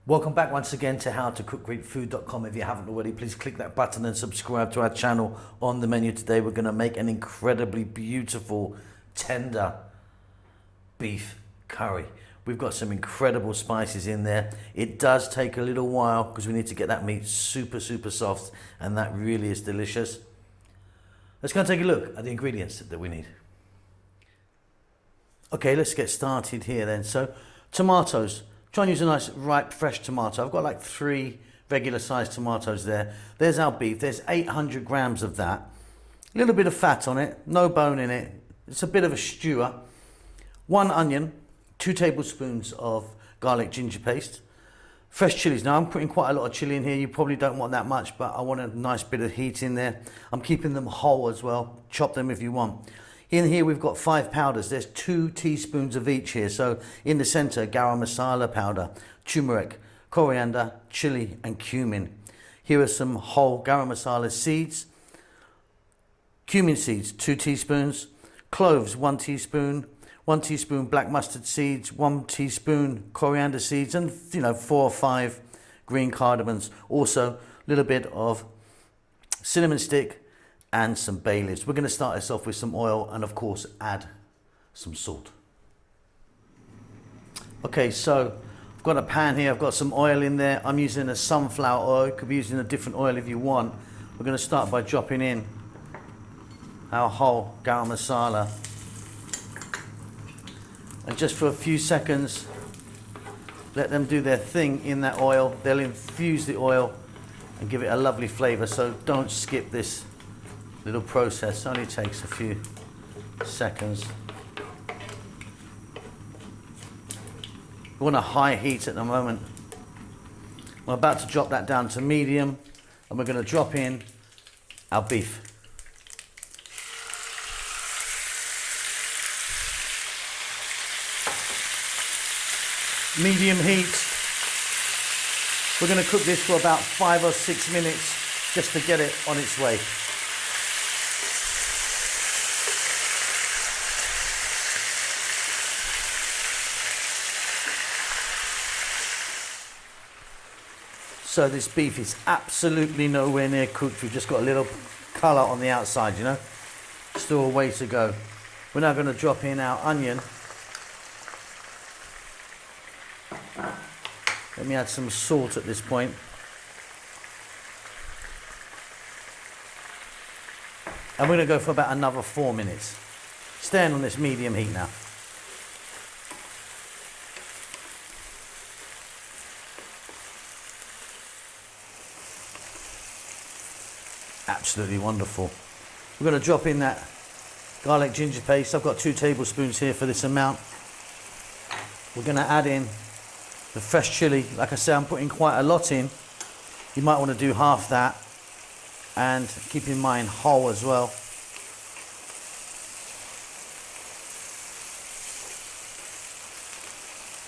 Welcome back once again to howtocookgreatfood.com. If you haven't already, please click that button and subscribe to our channel. On the menu today, we're going to make an incredibly beautiful, tender beef curry. We've got some incredible spices in there. It does take a little while because we need to get that meat super soft, and that really is delicious. Let's go and take a look at the ingredients that we need. Okay, let's get started here then. So, tomatoes. Try and use a nice ripe fresh tomato. I've got like 3 regular sized tomatoes there. There's our beef. There's 800 grams of that. A little bit of fat on it, no bone in it. It's a bit of a stewer. 1 onion, 2 tablespoons of garlic ginger paste. Fresh chilies. Now I'm putting quite a lot of chili in here. You probably don't want that much, but I want a nice bit of heat in there. I'm keeping them whole as well. Chop them if you want. In here we've got 5 powders. There's 2 teaspoons of each here. So in the center, garam masala powder, turmeric, coriander, chili and cumin. Here are some whole garam masala seeds. Cumin seeds, 2 teaspoons. Cloves, 1 teaspoon. 1 teaspoon black mustard seeds, 1 teaspoon coriander seeds, and 4 or 5 green cardamoms. Also a little bit of cinnamon stick and some bay leaves. We're going to start this off with some oil and of course add some salt. Okay, so I've got a pan here, I've got some oil in there. I'm using a sunflower oil. You could be using a different oil if you want. We're going to start by dropping in our whole garam masala. And just for a few seconds, let them do their thing in that oil. They'll infuse the oil and give it a lovely flavor. So don't skip this little process. It only takes a few seconds. We're on a high heat at the moment. I'm about to drop that down to medium, and we're going to drop in our beef. Medium heat. We're going to cook this for about 5 or 6 minutes just to get it on its way. So this beef is absolutely nowhere near cooked. We've just got a little colour on the outside, Still a way to go. We're now going to drop in our onion. Let me add some salt at this point. And we're going to go for about another 4 minutes. Staying on this medium heat now. Absolutely wonderful. We're going to drop in that garlic ginger paste. I've got 2 tablespoons here for this amount. We're going to add in the fresh chili. Like I said, I'm putting quite a lot in. You might want to do half that, and keep in mind whole as well.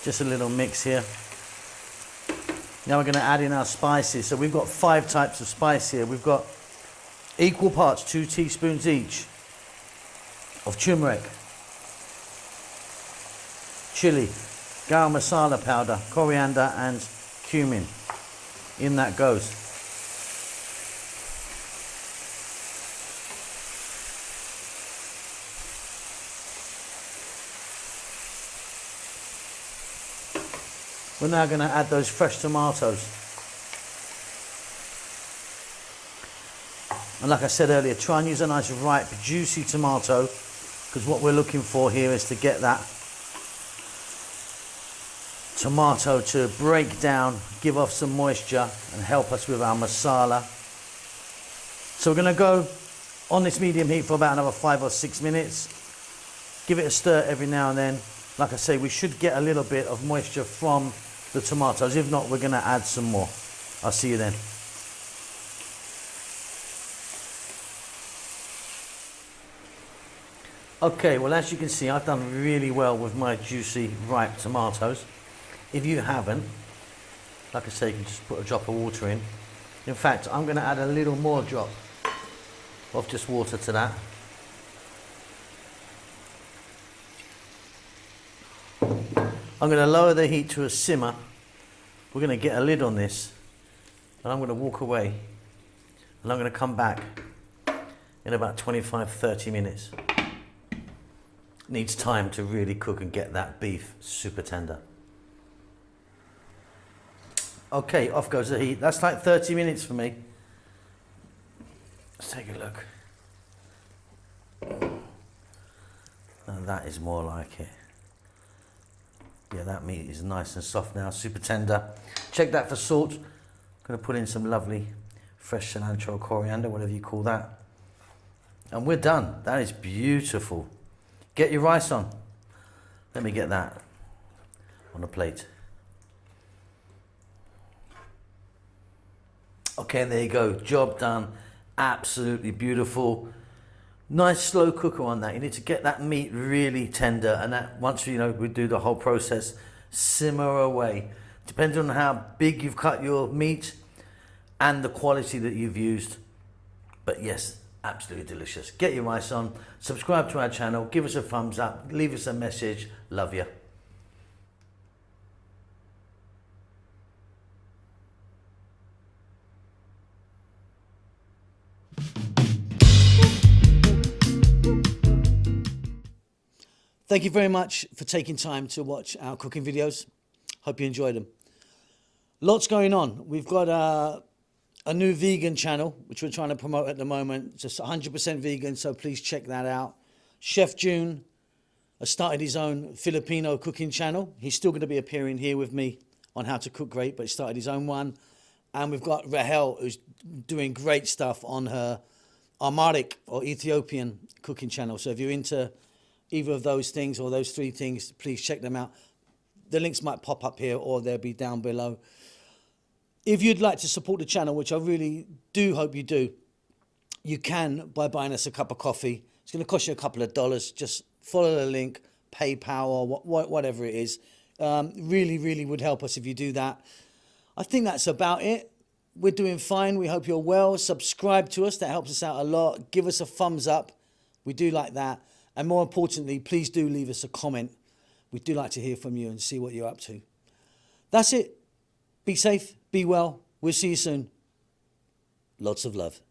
Just a little mix here. Now we're going to add in our spices. So we've got 5 types of spice here. We've got equal parts, 2 teaspoons each of turmeric, chili, garam masala powder, coriander and cumin. In that goes. We're now going to add those fresh tomatoes. And like I said earlier, try and use a nice ripe, juicy tomato, because what we're looking for here is to get that tomato to break down, give off some moisture and help us with our masala. So we're going to go on this medium heat for about another 5 or 6 minutes. Give it a stir every now and then. Like I say, we should get a little bit of moisture from the tomatoes. If not, we're going to add some more. I'll see you then. Okay, well, as you can see, I've done really well with my juicy, ripe tomatoes. If you haven't, like I say, you can just put a drop of water in. In fact, I'm going to add a little more drop of just water to that. I'm going to lower the heat to a simmer we're going to get a lid on this, and I'm going to walk away, and I'm going to come back in about 25-30 minutes. Needs time to really cook and get that beef super tender. Okay, off goes the heat. That's like 30 minutes for me. Let's take a look. And that is more like it. Yeah, that meat is nice and soft now, super tender. Check that for salt. I'm going to put in some lovely fresh cilantro, coriander, whatever you call that. And we're done. That is beautiful. Get your rice on. Let me get that on a plate. Okay, there you go. Job done. Absolutely beautiful. Nice slow cooker on that. You need to get that meat really tender, and that once we do the whole process, simmer away. Depending on how big you've cut your meat and the quality that you've used. But yes, absolutely delicious. Get your rice on, subscribe to our channel, give us a thumbs up, leave us a message. Love you. Thank you very much for taking time to watch our cooking videos. Hope you enjoyed them. Lots going on. We've got a new vegan channel, which we're trying to promote at the moment. Just 100% vegan, so please check that out. Chef June has started his own Filipino cooking channel. He's still going to be appearing here with me on How to Cook Great, but he started his own one. And we've got Rahel, who's doing great stuff on her Amharic or Ethiopian cooking channel. So if you're into either of those things or those three things, please check them out. The links might pop up here or they'll be down below. If you'd like to support the channel, which I really do hope you do, you can by buying us a cup of coffee. It's going to cost you a couple of dollars. Just follow the link, PayPal or whatever it is. Really, really would help us if you do that. I think that's about it. We're doing fine. We hope you're well. Subscribe to us. That helps us out a lot. Give us a thumbs up. We do like that. And more importantly, please do leave us a comment. We do like to hear from you and see what you're up to. That's it. Be safe. Be well. We'll see you soon. Lots of love.